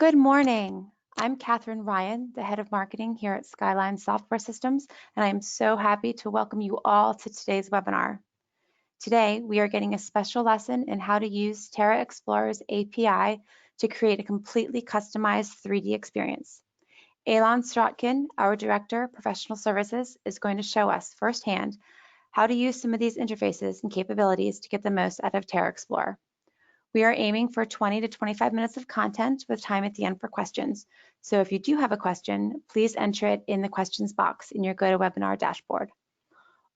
Good morning. I'm Catherine Ryan, the head of marketing here at Skyline Software Systems, and I am so happy to welcome you all to today's webinar. Today, we are getting a special lesson in how to use TerraExplorer's API to create a completely customized 3D experience. Elon Strotkin, our Director of Professional Services, is going to show us firsthand how to use some of these interfaces and capabilities to get the most out of TerraExplorer. We are aiming for 20 to 25 minutes of content with time at the end for questions. So if you do have a question, please enter it in the questions box in your GoToWebinar dashboard.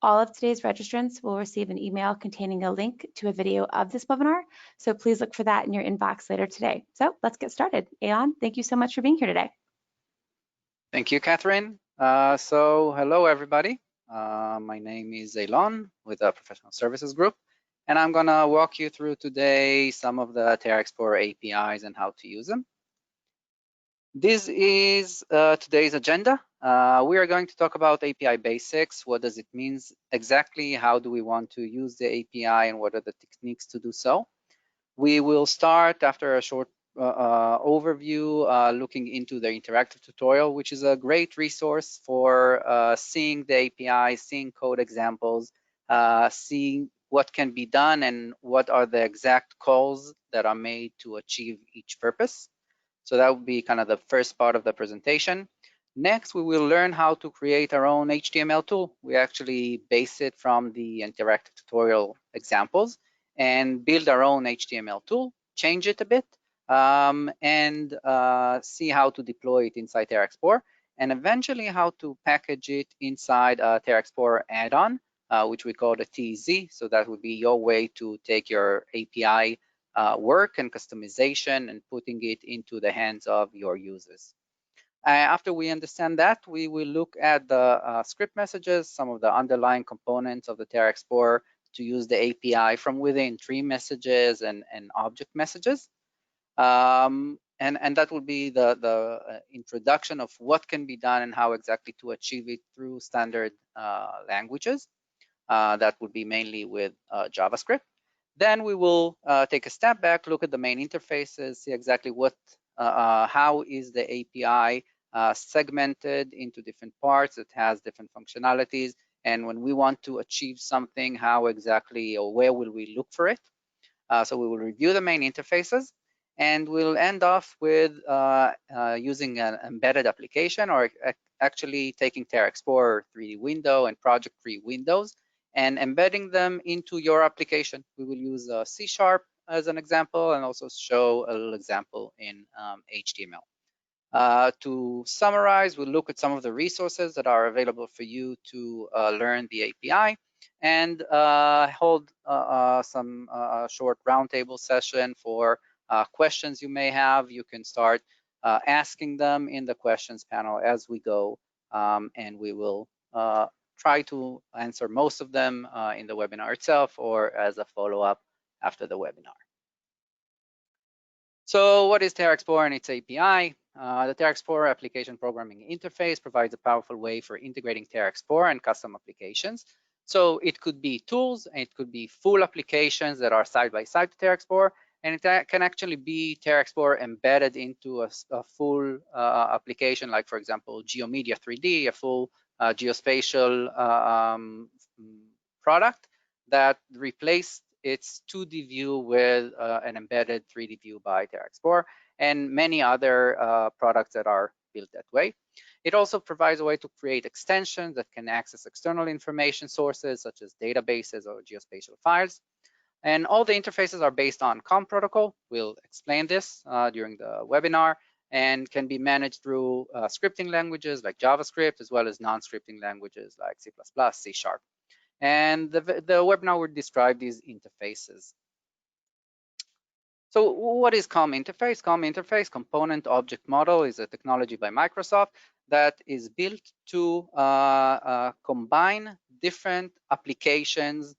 All of today's registrants will receive an email containing a link to a video of this webinar, so please look for that in your inbox later today. So let's get started. Elon, thank you so much for being here today. Thank you, Catherine. Hello, everybody. My name is Elon with the Professional Services Group, and I'm going to walk you through today some of the TerraExplorer APIs and how to use them. This is today's agenda. We are going to talk about API basics. What does it mean exactly? How do we want to use the API, and what are the techniques to do so? We will start after a short overview looking into the interactive tutorial, which is a great resource for seeing the API, seeing code examples, seeing what can be done and what are the exact calls that are made to achieve each purpose. So that would be kind of the first part of the presentation. Next, we will learn how to create our own HTML tool. We actually base it from the interactive tutorial examples and build our own HTML tool, change it a bit, and see how to deploy it inside TerraExplorer, and eventually how to package it inside a TerraExplorer add-on, which we call the TZ. So that would be your way to take your API work and customization and putting it into the hands of your users. After we understand that, we will look at the script messages, some of the underlying components of the TerraExplorer to use the API from within, tree messages and object messages. And that will be the introduction of what can be done and how exactly to achieve it through standard languages. That would be mainly with JavaScript. Then we will take a step back, look at the main interfaces, see exactly how is the API segmented into different parts. It has different functionalities. And when we want to achieve something, how exactly or where will we look for it? So we will review the main interfaces, and we'll end off with using an embedded application, or actually taking TerraExplorer 3D window and Project Tree windows and embedding them into your application. We will use C# as an example, and also show a little example in HTML. To summarize, we'll look at some of the resources that are available for you to learn the API, and hold some short roundtable session for questions you may have. You can start asking them in the questions panel as we go, and we will try to answer most of them in the webinar itself or as a follow-up after the webinar. So what is TerraExplorer and its API? The TerraExplorer application programming interface provides a powerful way for integrating TerraExplorer and custom applications. So it could be tools, and it could be full applications that are side by side to TerraExplorer, and it can actually be TerraExplorer embedded into a full application, like, for example, GeoMedia 3D, a full geospatial product that replaced its 2D view with an embedded 3D view by TerraExplorer, and many other products that are built that way. It also provides a way to create extensions that can access external information sources such as databases or geospatial files. And all the interfaces are based on COM protocol. We'll explain this during the webinar, and can be managed through scripting languages like JavaScript, as well as non-scripting languages like C++, C#. And the webinar will describe these interfaces. So what is COM interface? COM interface, Component Object Model, is a technology by Microsoft that is built to combine different applications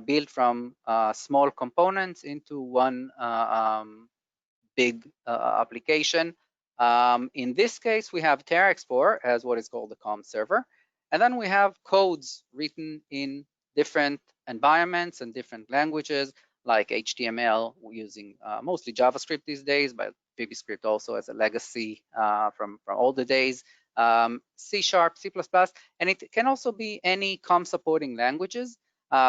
built from small components into one big application. In this case, we have TerraExplorer as what is called the COM server. And then we have codes written in different environments and different languages like HTML using mostly JavaScript these days, but VBScript also as a legacy from older days, C#, C++, and it can also be any COM supporting languages.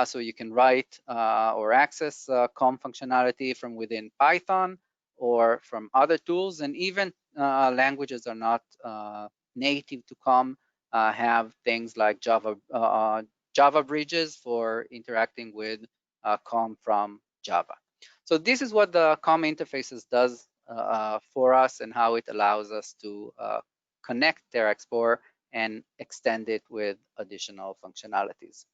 So you can write or access COM functionality from within Python or from other tools, and even languages are not native to COM, have things like Java bridges for interacting with COM from Java. So this is what the COM interfaces does for us and how it allows us to connect TerraExplorer and extend it with additional functionalities.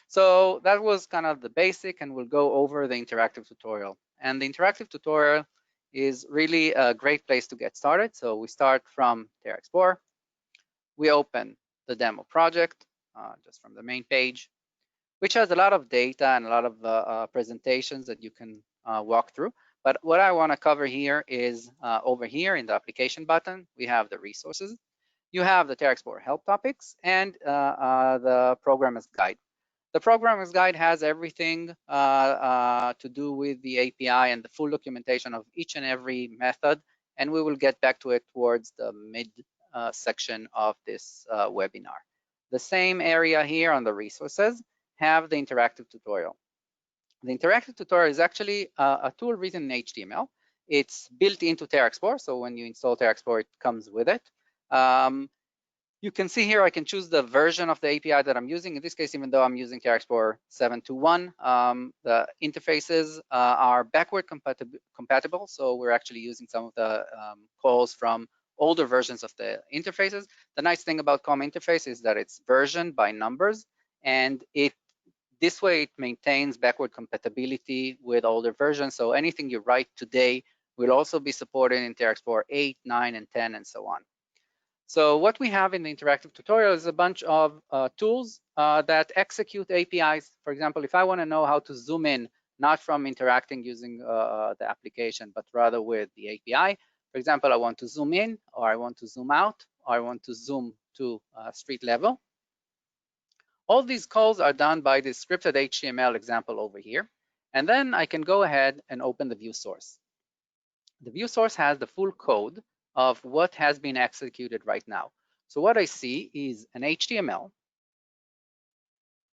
So that was kind of the basic, and we'll go over the interactive tutorial. And the interactive tutorial is really a great place to get started. So we start from TerraExplorer. We open the demo project just from the main page, which has a lot of data and a lot of presentations that you can walk through. But what I want to cover here is over here in the application button, we have the resources. You have the TerraExplorer help topics and the programmer's guide. The programmer's guide has everything to do with the API and the full documentation of each and every method, and we will get back to it towards the mid section of this webinar. The same area here on the resources have the interactive tutorial. The interactive tutorial is actually a tool written in HTML. It's built into TerraExplorer, so when you install TerraExplorer, it comes with it. You can see here I can choose the version of the API that I'm using. In this case, even though I'm using TerraExplorer 7.2.1, the interfaces are backward compatible. So we're actually using some of the calls from older versions of the interfaces. The nice thing about COM interface is that it's versioned by numbers, and this way it maintains backward compatibility with older versions. So anything you write today will also be supported in TerraExplorer 8, 9, and 10, and so on. So what we have in the interactive tutorial is a bunch of tools that execute APIs. For example, if I want to know how to zoom in, not from interacting using the application, but rather with the API. For example, I want to zoom in, or I want to zoom out, or I want to zoom to street level. All these calls are done by this scripted HTML example over here. And then I can go ahead and open the view source. The view source has the full code of what has been executed right now. So what I see is an HTML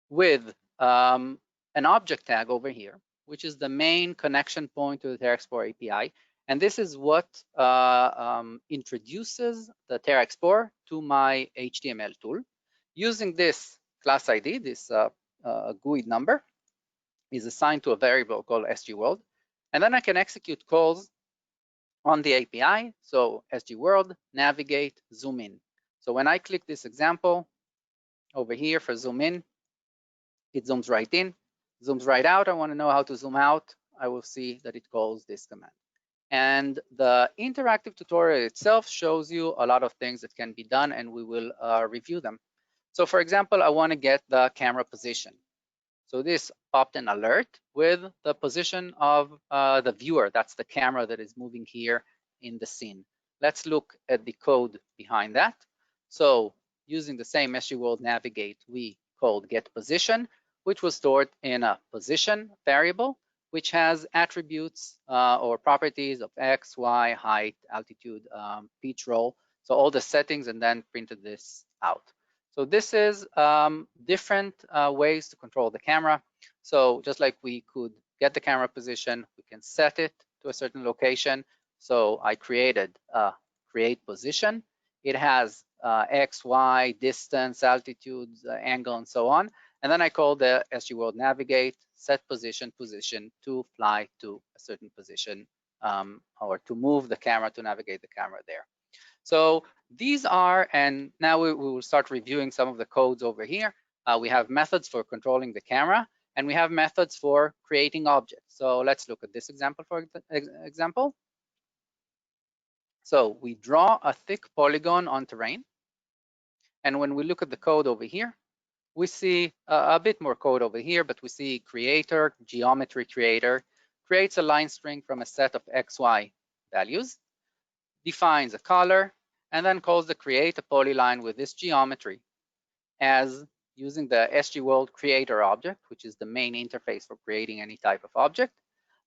with an object tag over here, which is the main connection point to the TerraExplorer API. And this is what introduces the TerraExplorer to my HTML tool. Using this class ID, this GUID number, is assigned to a variable called sgworld. And then I can execute calls on the API. So sgworld, navigate, zoom in. So when I click this example over here for zoom in, it zooms right in, zooms right out. I want to know how to zoom out. I will see that it calls this command. And the interactive tutorial itself shows you a lot of things that can be done, and we will review them. So for example, I want to get the camera position. So this popped an alert with the position of the viewer. That's the camera that is moving here in the scene. Let's look at the code behind that. So using the same sgworld navigate, we called get position, which was stored in a position variable, which has attributes or properties of X, Y, height, altitude, pitch, roll. So all the settings, and then printed this out. So this is different ways to control the camera. So just like we could get the camera position, we can set it to a certain location. So I created a create position. It has X, Y, distance, altitude, angle, and so on. And then I call the sgworld navigate, set position to fly to a certain position or to move the camera, to navigate the camera there. So these are, and now we will start reviewing some of the codes over here. We have methods for controlling the camera, and we have methods for creating objects. So let's look at this example, for example. So we draw a thick polygon on terrain. And when we look at the code over here, we see a bit more code over here, but we see creator, geometry creator, creates a line string from a set of XY values, defines a color, and then calls the create a polyline with this geometry as using the sgworld creator object, which is the main interface for creating any type of object.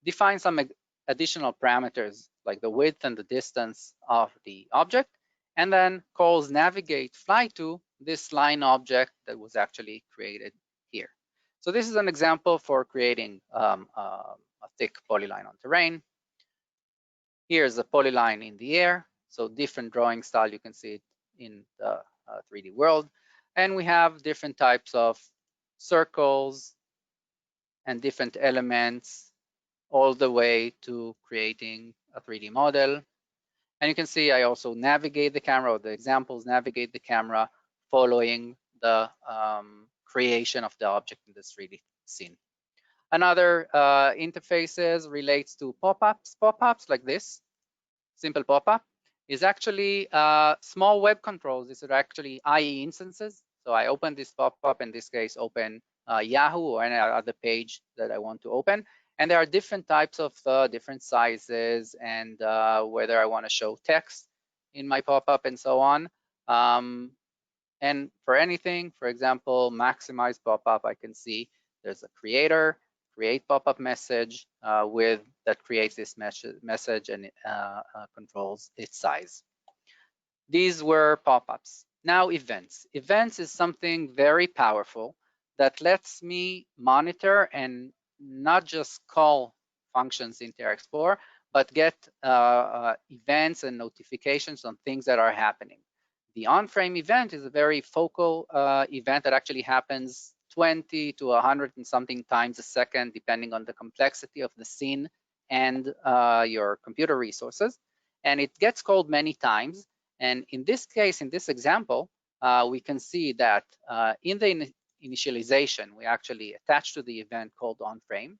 define some additional parameters like the width and the distance of the object, and then calls navigate fly to this line object that was actually created here. So this is an example for creating a thick polyline on terrain. Here's a polyline in the air. So different drawing style, you can see it in the 3D world. And we have different types of circles and different elements all the way to creating a 3D model. And you can see I also navigate the camera, or the examples navigate the camera following the creation of the object in this 3D scene. Another interfaces relates to pop-ups. Pop-ups like this, simple pop-up, is actually small web controls. These are actually IE instances. So I open this pop-up, in this case, open Yahoo or any other page that I want to open. And there are different types of different sizes and whether I want to show text in my pop-up and so on. And for anything, for example, maximize pop-up, I can see there's a creator, create pop-up message that creates this message and controls its size. These were pop-ups. Now events. Events is something very powerful that lets me monitor and not just call functions in TerraExplorer, but get events and notifications on things that are happening. The on-frame event is a very focal event that actually happens 20 to 100 and something times a second, depending on the complexity of the scene and your computer resources. And it gets called many times. And in this case, in this example, we can see that in the initialization, we actually attach to the event called onFrame.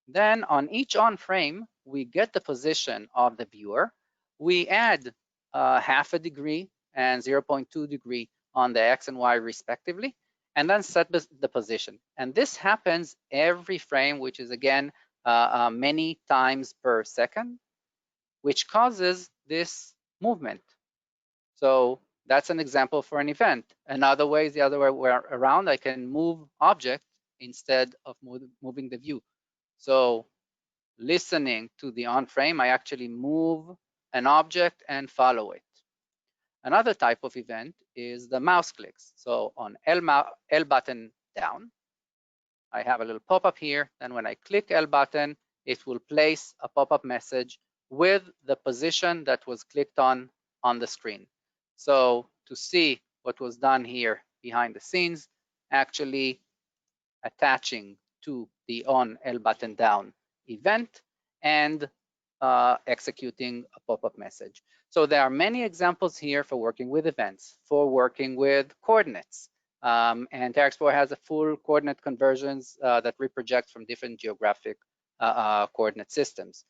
Then on each onFrame, we get the position of the viewer. We add half a degree and 0.2 degree on the X and Y respectively, and then set the position. And this happens every frame, which is again, many times per second, which causes this movement. So that's an example for an event. Another way is the other way around. I can move object instead of moving the view. So listening to the on frame, I actually move an object and follow it. Another type of event is the mouse clicks. So on L button down, I have a little pop-up here. And when I click L button, it will place a pop-up message with the position that was clicked on the screen. So to see what was done here behind the scenes, actually attaching to the on L button down event and executing a pop-up message. So there are many examples here for working with events, for working with coordinates. And TerraExplorer has a full coordinate conversions that reproject from different geographic coordinate systems.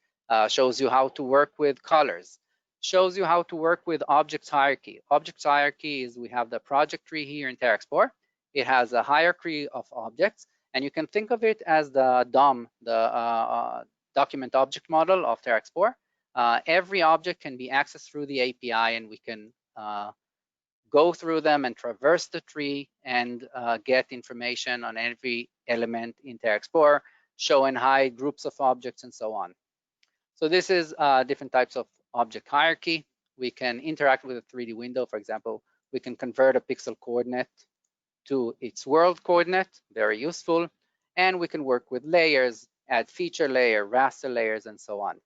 Shows you how to work with colors. Shows you how to work with object hierarchy. Object hierarchy is we have the project tree here in TerraExplorer. It has a hierarchy of objects, and you can think of it as the DOM, the document object model of TerraExplorer. Every object can be accessed through the API, and we can go through them and traverse the tree and get information on every element in TerraExplorer, show and hide groups of objects and so on. So this is different types of object hierarchy. We can interact with a 3D window. For example, we can convert a pixel coordinate to its world coordinate, very useful. And we can work with layers, add feature layer, raster layers, and so on.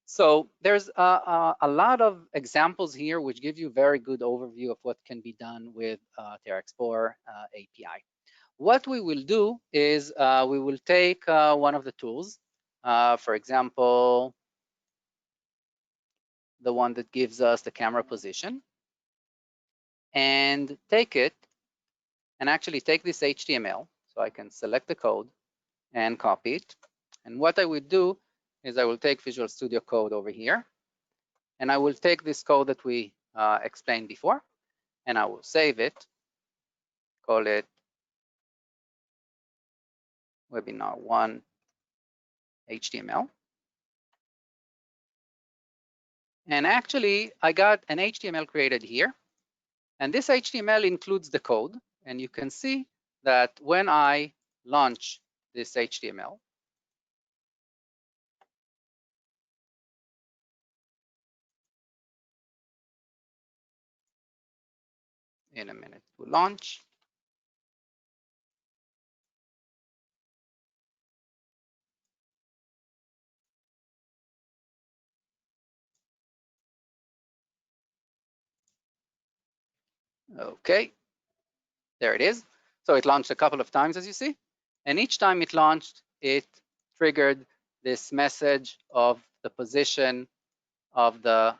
So there's a lot of examples here which give you a very good overview of what can be done with TerraExplorer API. What we will do is we will take one of the tools, for example, the one that gives us the camera position, and take it and actually take this HTML. So I can select the code and copy it. And what I will do is I will take Visual Studio Code over here, and I will take this code that we explained before, and I will save it, call it webinar 1 HTML. And actually, I got an HTML created here. And this HTML includes the code. And you can see that when I launch this HTML, in a minute to launch. Okay, there it is. So it launched a couple of times, as you see. And each time it launched, it triggered this message of the position of the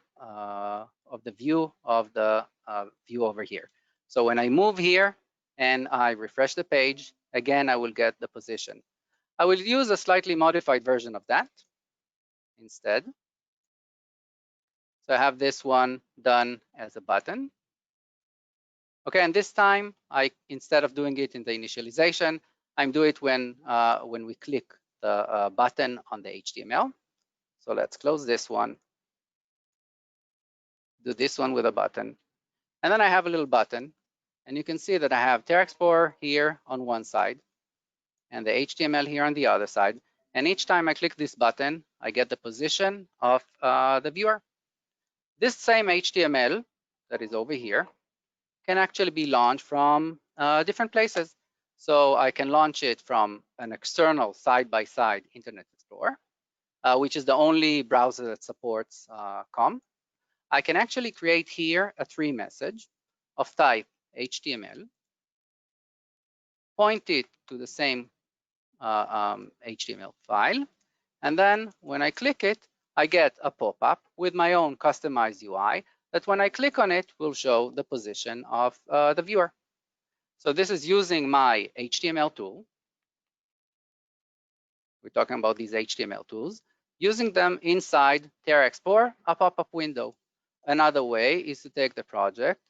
view over here. So when I move here and I refresh the page, again, I will get the position. I will use a slightly modified version of that instead. So I have this one done as a button. Okay, and this time, instead of doing it in the initialization, I'm doing it when we click the button on the HTML. So let's close this one, do this one with a button. And then I have a little button, and you can see that I have TerraExplorer here on one side, and the HTML here on the other side. And each time I click this button, I get the position of the viewer. This same HTML that is over here can actually be launched from different places. So I can launch it from an external side-by-side Internet Explorer, which is the only browser that supports COM. I can actually create here a tree message of type HTML, point it to the same HTML file, and then when I click it, I get a pop-up with my own customized UI that when I click on it will show the position of the viewer. So this is using my HTML tool. We're talking about these HTML tools, using them inside TerraExplorer, a pop-up window. Another way is to take the project,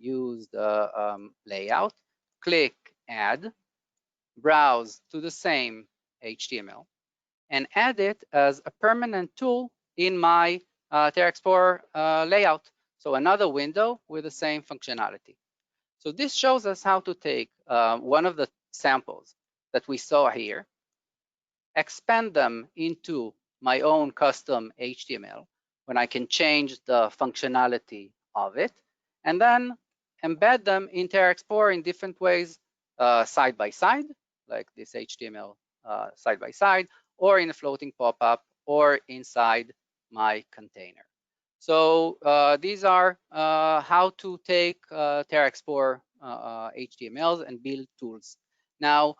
use the layout, click Add, browse to the same HTML, and add it as a permanent tool in my TerraExplorer layout. So another window with the same functionality. So this shows us how to take one of the samples that we saw here, expand them into my own custom HTML when I can change the functionality of it, and then embed them in TerraExplorer in different ways, side by side, like this HTML side by side, or in a floating pop-up, or inside my container. So these are how to take TerraExplorer HTMLs and build tools. Now,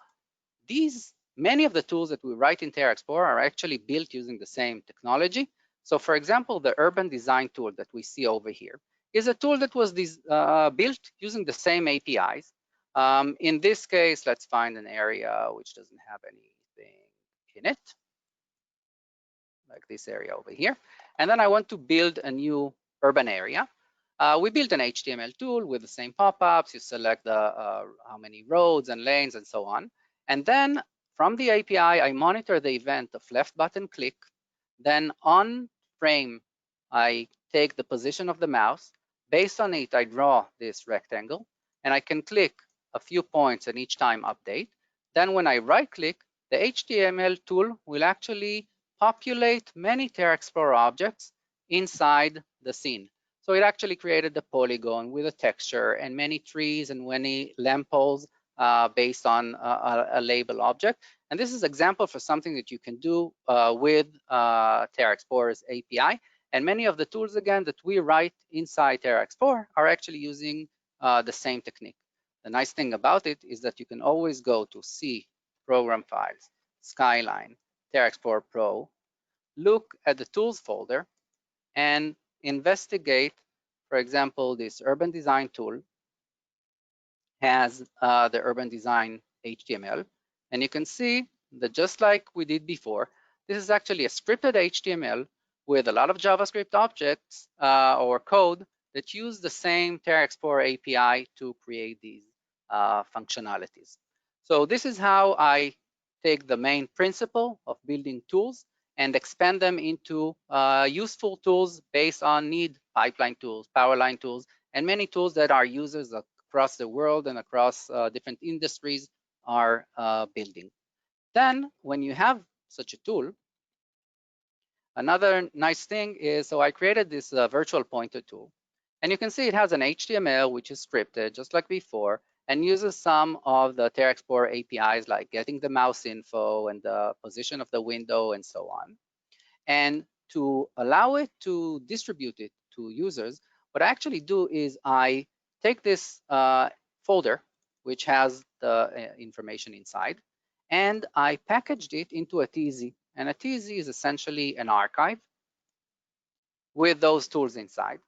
many of the tools that we write in TerraExplorer are actually built using the same technology. So for example, the urban design tool that we see over here is a tool that was built using the same APIs. In this case, let's find an area which doesn't have anything in it, like this area over here. And then I want to build a new urban area. We built an HTML tool with the same pop-ups. You select how many roads and lanes and so on. And then from the API, I monitor the event of left button click. Then on frame, I take the position of the mouse. Based on it, I draw this rectangle. And I can click a few points and each time update. Then when I right click, the HTML tool will actually populate many TerraExplorer objects inside the scene. So it actually created the polygon with a texture and many trees and many lampposts based on a label object. And this is an example for something that you can do with TerraExplorer's API. And many of the tools, again, that we write inside TerraExplorer are actually using the same technique. The nice thing about it is that you can always go to C, Program Files, Skyline, TerraExplorer Pro, look at the tools folder, and investigate, for example, this urban design tool has the urban design HTML. And you can see that just like we did before, this is actually a scripted HTML with a lot of JavaScript objects or code that use the same TerraExplorer API to create these functionalities. So this is how I take the main principle of building tools and expand them into useful tools based on need, pipeline tools, powerline tools, and many tools that our users across the world and across different industries are building. Then when you have such a tool, another nice thing is, so I created this virtual pointer tool. And you can see it has an HTML, which is scripted, just like before, and uses some of the TerraExplorer APIs, like getting the mouse info and the position of the window and so on. And to allow it to distribute it to users, what I actually do is I take this folder, which has the information inside, and I packaged it into a TZ. And a TZ is essentially an archive with those tools inside.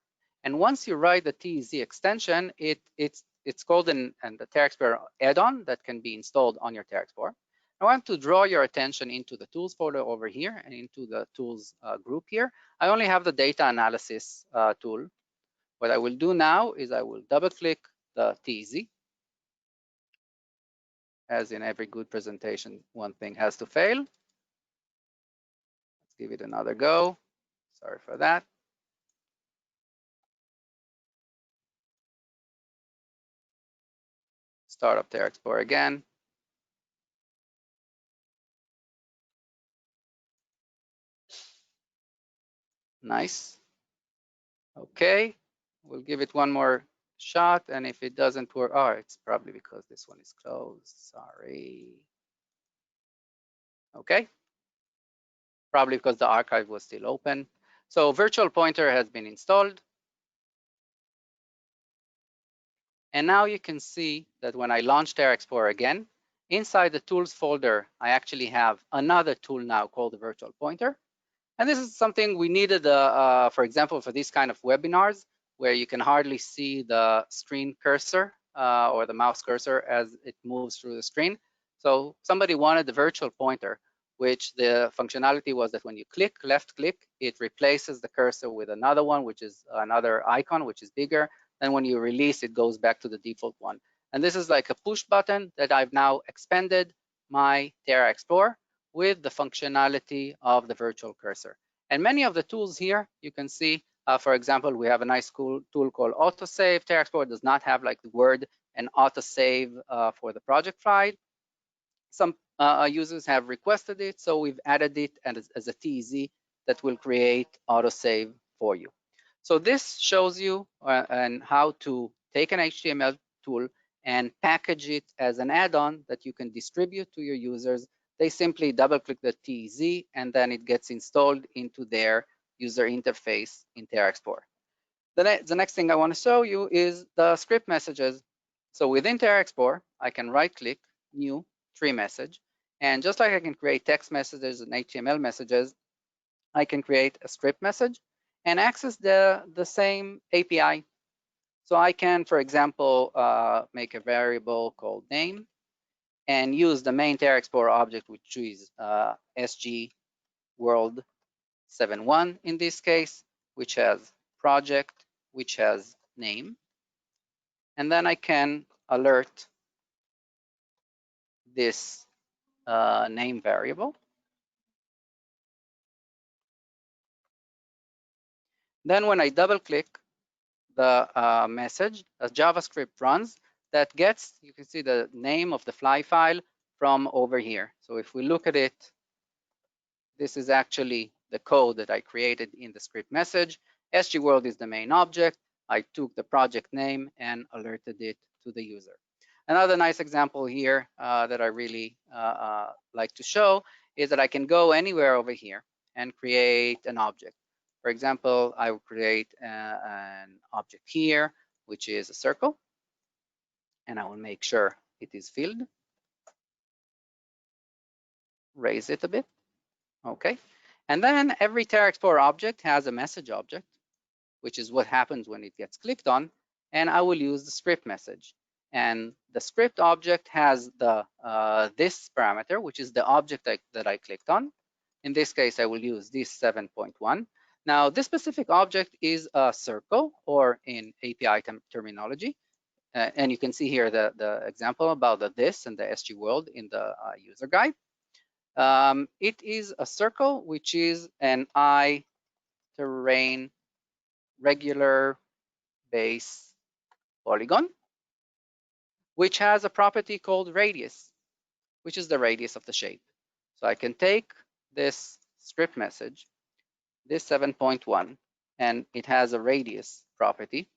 And once you write the TZ extension, it's called the TerraExplorer add-on that can be installed on your TerraExplorer. I want to draw your attention into the tools folder over here and into the tools group here. I only have the data analysis tool. What I will do now is I will double click the TZ. As in every good presentation, one thing has to fail. Let's give it another go. Sorry for that. Start up TerraExplorer again. Nice. Okay, we'll give it one more shot, and if it doesn't work, oh, it's probably because this one is closed. Sorry. Okay, probably because the archive was still open. So virtual pointer has been installed. And now you can see that when I launch TerraExplorer again, inside the tools folder, I actually have another tool now called the virtual pointer. And this is something we needed, for example, for these kind of webinars, where you can hardly see the screen cursor or the mouse cursor as it moves through the screen. So somebody wanted the virtual pointer, which the functionality was that when you click, left click, it replaces the cursor with another one, which is another icon, which is bigger. And when you release, it goes back to the default one. And this is like a push button that I've now expanded my TerraExplorer with the functionality of the virtual cursor. And many of the tools here, you can see, for example, we have a nice cool tool called Autosave. TerraExplorer does not have like the word and autosave for the project file. Some users have requested it, so we've added it as a TZ that will create autosave for you. So this shows you and how to take an HTML tool and package it as an add-on that you can distribute to your users. They simply double-click the TZ, and then it gets installed into their user interface in TerraExplorer. The next thing I want to show you is the script messages. So within TerraExplorer, I can right-click, New, Tree Message, and just like I can create text messages and HTML messages, I can create a script message and access the same API. So I can, for example, make a variable called name and use the main TerraExplorer object, which is SG world 7.1 in this case, which has project, which has name. And then I can alert this name variable. Then when I double click the message, a JavaScript runs that gets, you can see the name of the fly file from over here. So if we look at it, this is actually the code that I created in the script message. SG world is the main object. I took the project name and alerted it to the user. Another nice example here that I really like to show is that I can go anywhere over here and create an object. For example, I will create an object here, which is a circle, and I will make sure it is filled. Raise it a bit, okay? And then every TerraExplorer object has a message object, which is what happens when it gets clicked on, and I will use the script message. And the script object has the this parameter, which is the object that I clicked on. In this case, I will use this 7.1. Now, this specific object is a circle, or in API terminology. And you can see here the example about the this and the SG world in the user guide. It is a circle, which is an terrain regular base polygon, which has a property called radius, which is the radius of the shape. So I can take this script message, this 7.1, and it has a radius property.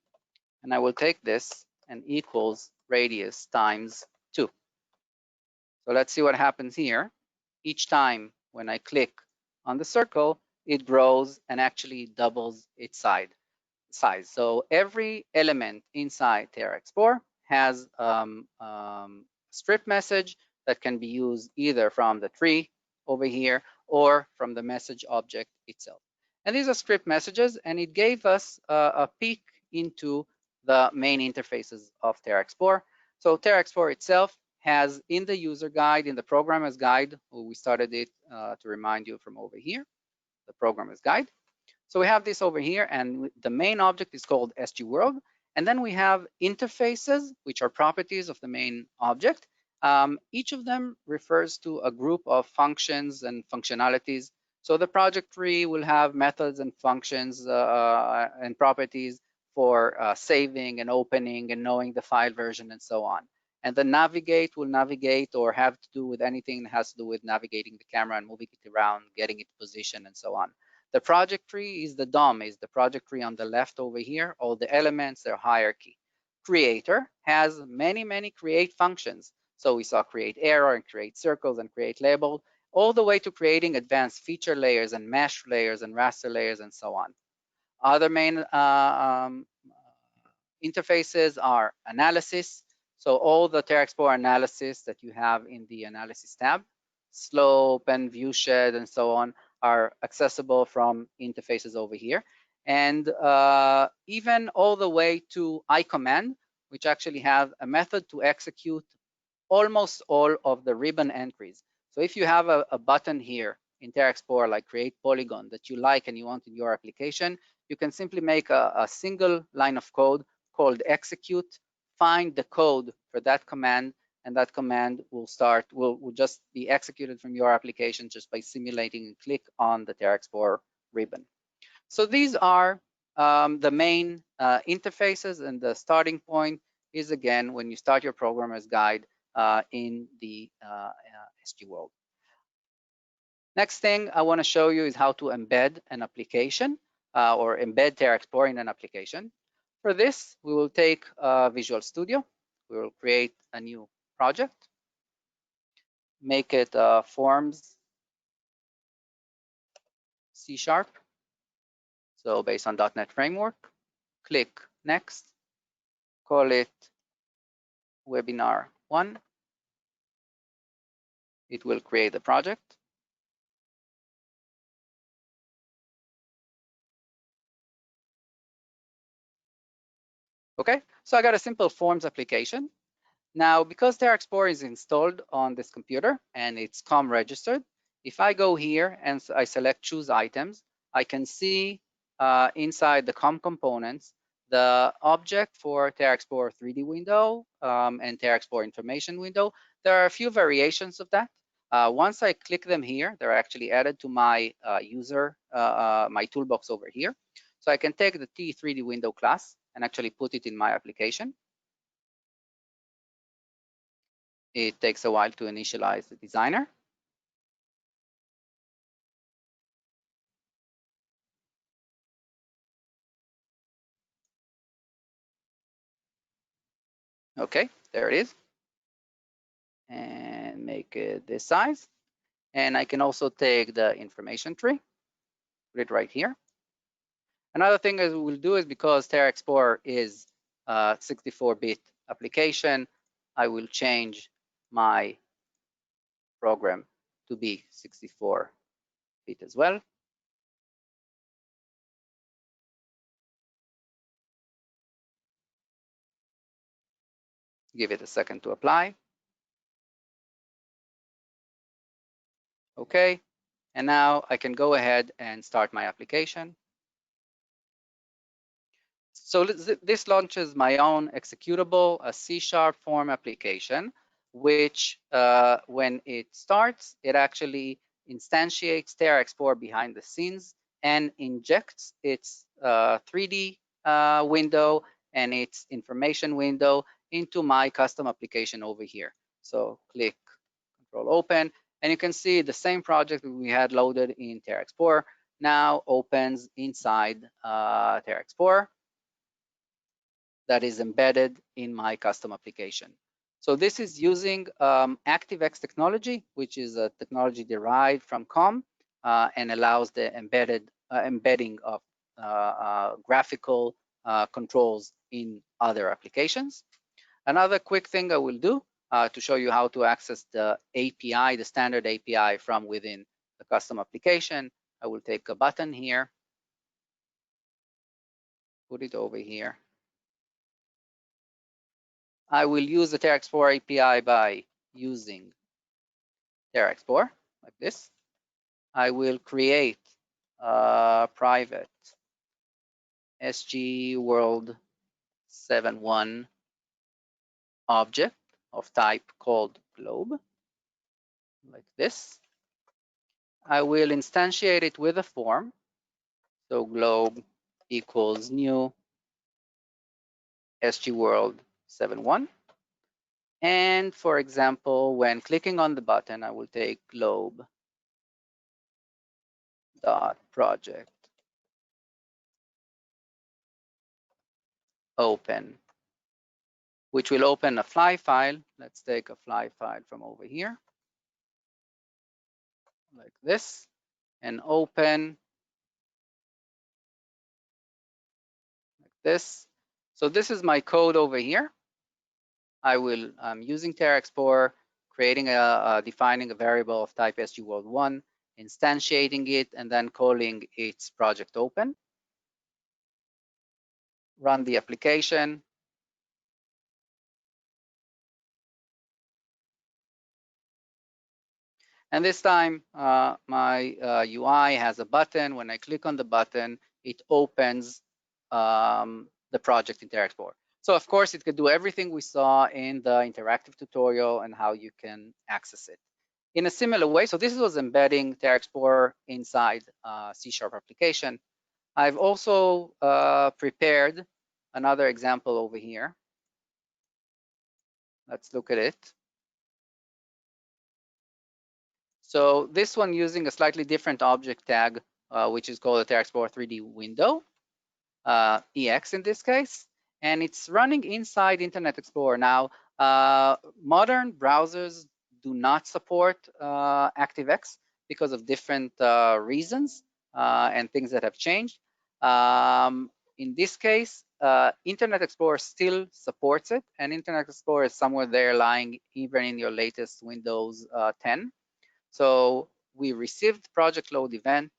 And I will take this and equals radius times 2. So let's see what happens here. Each time when I click on the circle, it grows and actually doubles its size. So every element inside TerraExplorer has script message that can be used either from the tree over here or from the message object itself. And these are script messages, and it gave us a peek into the main interfaces of TerraExplorer. So TerraExplorer itself has in the user guide, in the programmer's guide, we started it to remind you from over here, the programmer's guide. So we have this over here, and the main object is called SG World. And then we have interfaces, which are properties of the main object. Each of them refers to a group of functions and functionalities. So the project tree will have methods and functions and properties for saving and opening and knowing the file version and so on. And the navigate will navigate or have to do with anything that has to do with navigating the camera and moving it around, getting it positioned and so on. The project tree is the DOM, is the project tree on the left over here, all the elements, their hierarchy. Creator has many, many create functions. So we saw create arrow and create circles and create label, all the way to creating advanced feature layers and mesh layers and raster layers and so on. Other main interfaces are analysis. So all the TerraExplorer analysis that you have in the analysis tab, slope and viewshed and so on, are accessible from interfaces over here. And even all the way to iCommand, which actually have a method to execute almost all of the ribbon entries. So if you have a button here in TerraExplorer, like create polygon, that you like and you want in your application, you can simply make a single line of code called execute, find the code for that command, and that command will just be executed from your application just by simulating and click on the TerraExplorer ribbon. So these are the main interfaces, and the starting point is, again, when you start your programmer's guide in the SG World. Next thing I want to show you is how to embed an application or embed TerraExplorer in an application. For this, we will take Visual Studio. We will create a new project, make it Forms C#. So based on .NET Framework, click Next, call it Webinar 1. It will create the project. Okay, so I got a simple Forms application. Now, because TerraExplorer is installed on this computer and it's COM registered, if I go here and I select Choose Items, I can see inside the COM components the object for TerraExplorer 3D window and TerraExplorer information window. There are a few variations of that. Once I click them here, they're actually added to my my toolbox over here. So I can take the T3D window class and actually put it in my application. It takes a while to initialize the designer. Okay, there it is. And make it this size. And I can also take the information tree, put it right here. Another thing that we'll do is, because TerraExplorer is a 64-bit application, I will change my program to be 64-bit as well. Give it a second to apply. Okay, and now I can go ahead and start my application. So this launches my own executable, a C# form application, which when it starts, it actually instantiates TerraExplorer behind the scenes and injects its 3D window and its information window into my custom application over here. So click Control Open, and you can see the same project that we had loaded in TerraExplorer now opens inside TerraExplorer. that is embedded in my custom application. So this is using ActiveX technology, which is a technology derived from COM and allows the embedding of graphical controls in other applications. Another quick thing I will do to show you how to access the API, the standard API from within the custom application. I will take a button here, put it over here. I will use the TerraExplorer API by using TerraExplorer like this. I will create a private SG World 7.1 object of type called globe, like this. I will instantiate it with a form. So globe equals new SG World 7.1. And for example, when clicking on the button, I will take globe dot project open, which will open a fly file. Let's take a fly file from over here, like this, and open like this. So this is my code over here. I'm using TerraExplorer, creating defining a variable of type SGWorld1, instantiating it, and then calling its project open. Run the application. And this time, my UI has a button. When I click on the button, it opens the project in TerraExplorer. So of course, it could do everything we saw in the interactive tutorial and how you can access it. In a similar way, so this was embedding TerraExplorer inside C# application. I've also prepared another example over here. Let's look at it. So this one using a slightly different object tag, which is called a TerraExplorer 3D window, EX in this case, and it's running inside Internet Explorer. Now, modern browsers do not support ActiveX because of different reasons and things that have changed. In this case, Internet Explorer still supports it, and Internet Explorer is somewhere there lying even in your latest Windows 10. So we received project load event,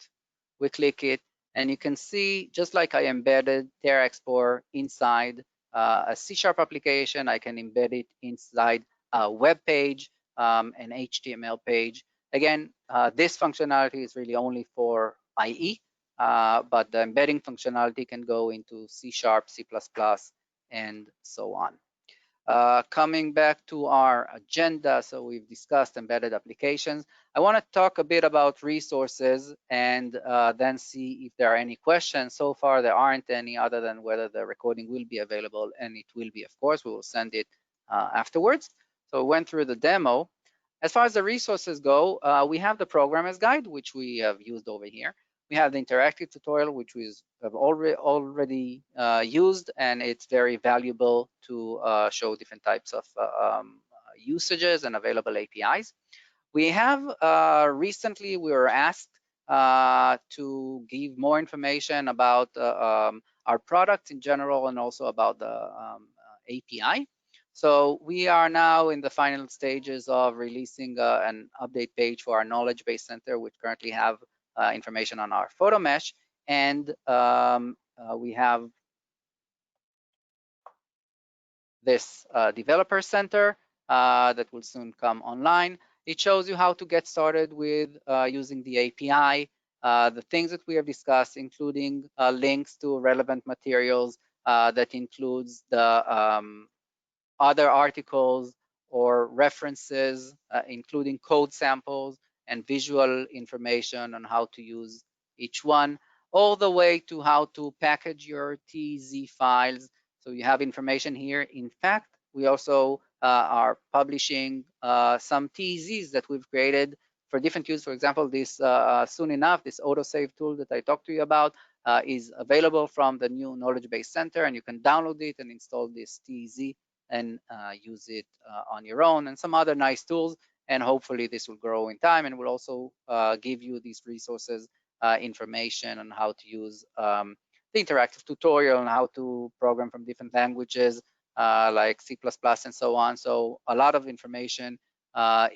we click it, and you can see, just like I embedded TerraExplorer inside a C# application, I can embed it inside a web page, an HTML page. Again, this functionality is really only for IE, but the embedding functionality can go into C#, C++, and so on. Coming back to our agenda, so we've discussed embedded applications. I want to talk a bit about resources and then see if there are any questions. So far, there aren't any other than whether the recording will be available, and it will be, of course. We will send it afterwards. So we went through the demo. As far as the resources go, we have the programmer's guide, which we have used over here. We have the interactive tutorial, which we have already used, and it's very valuable to show different types of usages and available APIs. We have recently, we were asked to give more information about our product in general and also about the API. So we are now in the final stages of releasing an update page for our knowledge base center, which currently have information on our photo mesh, and we have this developer center that will soon come online. It shows you how to get started with using the API, the things that we have discussed, including links to relevant materials that includes the other articles or references, including code samples and visual information on how to use each one, all the way to how to package your TZ files. So you have information here. In fact, we also are publishing some TZs that we've created for different use. For example, this soon enough, this Autosave tool that I talked to you about is available from the new Knowledge Base Center, and you can download it and install this TZ and use it on your own, and some other nice tools. And hopefully this will grow in time, and will also give you these resources, information on how to use the interactive tutorial and how to program from different languages like C++ and so on. So a lot of information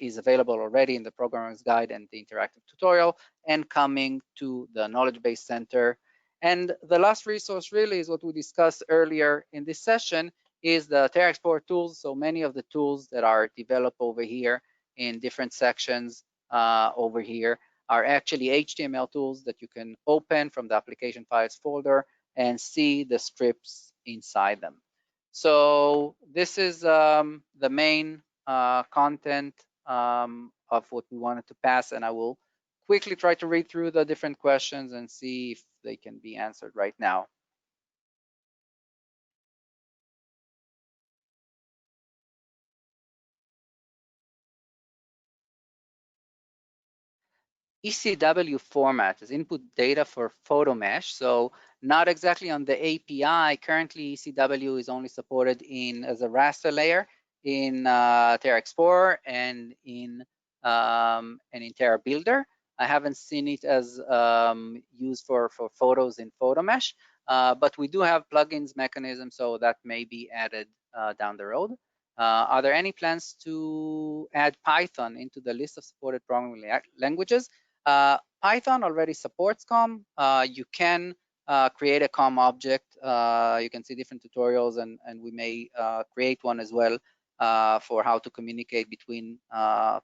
is available already in the programmer's guide and the interactive tutorial, and coming to the Knowledge Base Center. And the last resource really is what we discussed earlier in this session, is the TerraExplorer tools. So many of the tools that are developed over here in different sections over here are actually HTML tools that you can open from the application files folder and see the scripts inside them. So this is the main content of what we wanted to pass, and I will quickly try to read through the different questions and see if they can be answered right now. ECW format is input data for photo mesh. So not exactly on the API. Currently, ECW is only supported as a raster layer in TerraExplorer and in Terra Builder. I haven't seen it as used for photos in photo mesh, but we do have plugins mechanism, so that may be added down the road. Are there any plans to add Python into the list of supported programming languages? Python already supports COM. You can create a COM object. You can see different tutorials, and we may create one as well for how to communicate between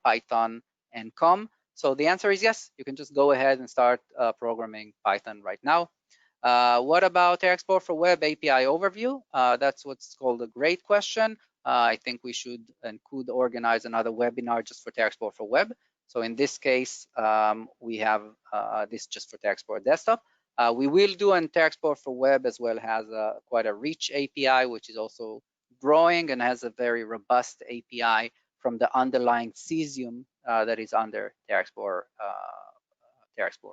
Python and COM. So the answer is yes, you can just go ahead and start programming Python right now. What about TerraExplorer for Web API overview? That's what's called a great question. I think we should and could organize another webinar just for TerraExplorer for Web. So in this case, we have this just for TerraExplorer Desktop. We will do on TerraExplorer for Web as well, has quite a rich API, which is also growing and has a very robust API from the underlying cesium that is under TerraExplorer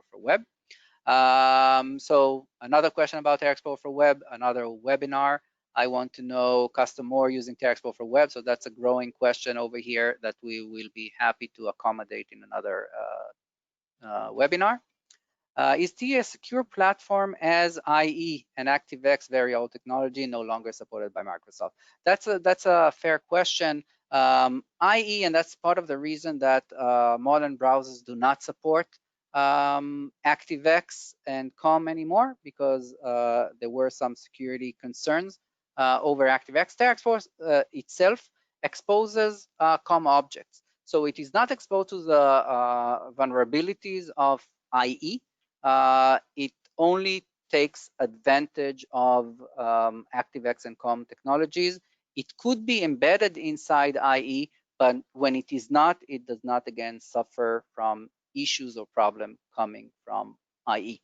for Web. So another question about TerraExplorer for Web, another webinar. I want to know custom more using TerraExplorer for Web. So that's a growing question over here that we will be happy to accommodate in another webinar. Is T a secure platform as IE and ActiveX very old technology, no longer supported by Microsoft? That's a fair question. IE, and that's part of the reason that modern browsers do not support ActiveX and COM anymore, because there were some security concerns over ActiveX. TerraExplorer itself exposes COM objects. So it is not exposed to the vulnerabilities of IE. It only takes advantage of ActiveX and COM technologies. It could be embedded inside IE, but when it is not, it does not again suffer from issues or problem coming from IE.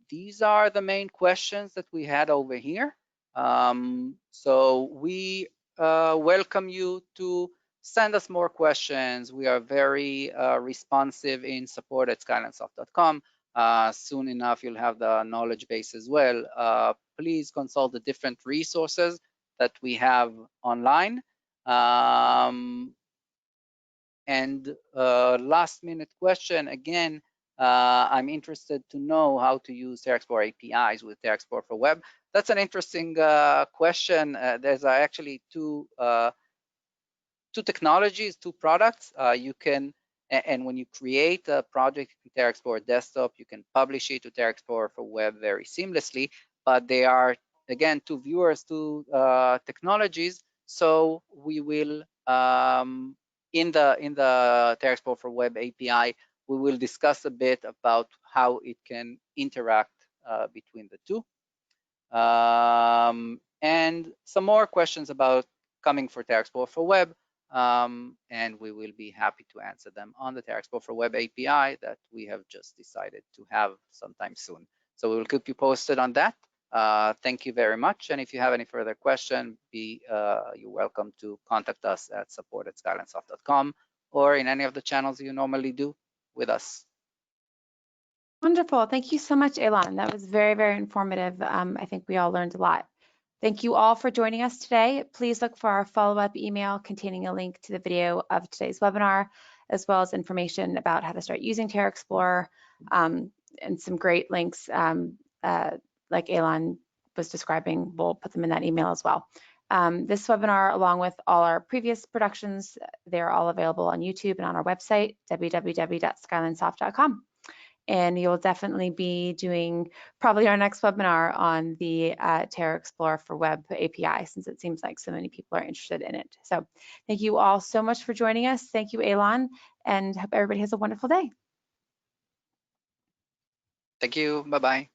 These are the main questions that we had over here. So we welcome you to send us more questions. We are very responsive in support@skylinesoft.com. Soon enough, you'll have the knowledge base as well. Please consult the different resources that we have online. And last minute question, again, I'm interested to know how to use TerraExplorer APIs with TerraExplorer for Web. That's an interesting question. There's actually two technologies, two products. You can, and when you create a project in TerraExplorer Desktop, you can publish it to TerraExplorer for Web very seamlessly, but they are, again, two viewers, two technologies. So we will, in the TerraExplorer for Web API, we will discuss a bit about how it can interact between the two. And some more questions about coming for TerraExplorer for Web, and we will be happy to answer them on the TerraExplorer for Web API that we have just decided to have sometime soon. So we will keep you posted on that. Thank you very much. And if you have any further question, you're welcome to contact us at support@skylinesoft.com or in any of the channels you normally do with us. Wonderful. Thank you so much, Elon. That was very, very informative. I think we all learned a lot. Thank you all for joining us today. Please look for our follow-up email containing a link to the video of today's webinar, as well as information about how to start using TerraExplorer, and some great links like Elon was describing. We'll put them in that email as well. This webinar, along with all our previous productions, they're all available on YouTube and on our website, www.skylinesoft.com. And you'll definitely be doing probably our next webinar on the TerraExplorer for Web API, since it seems like so many people are interested in it. So thank you all so much for joining us. Thank you, Elon, and hope everybody has a wonderful day. Thank you. Bye-bye.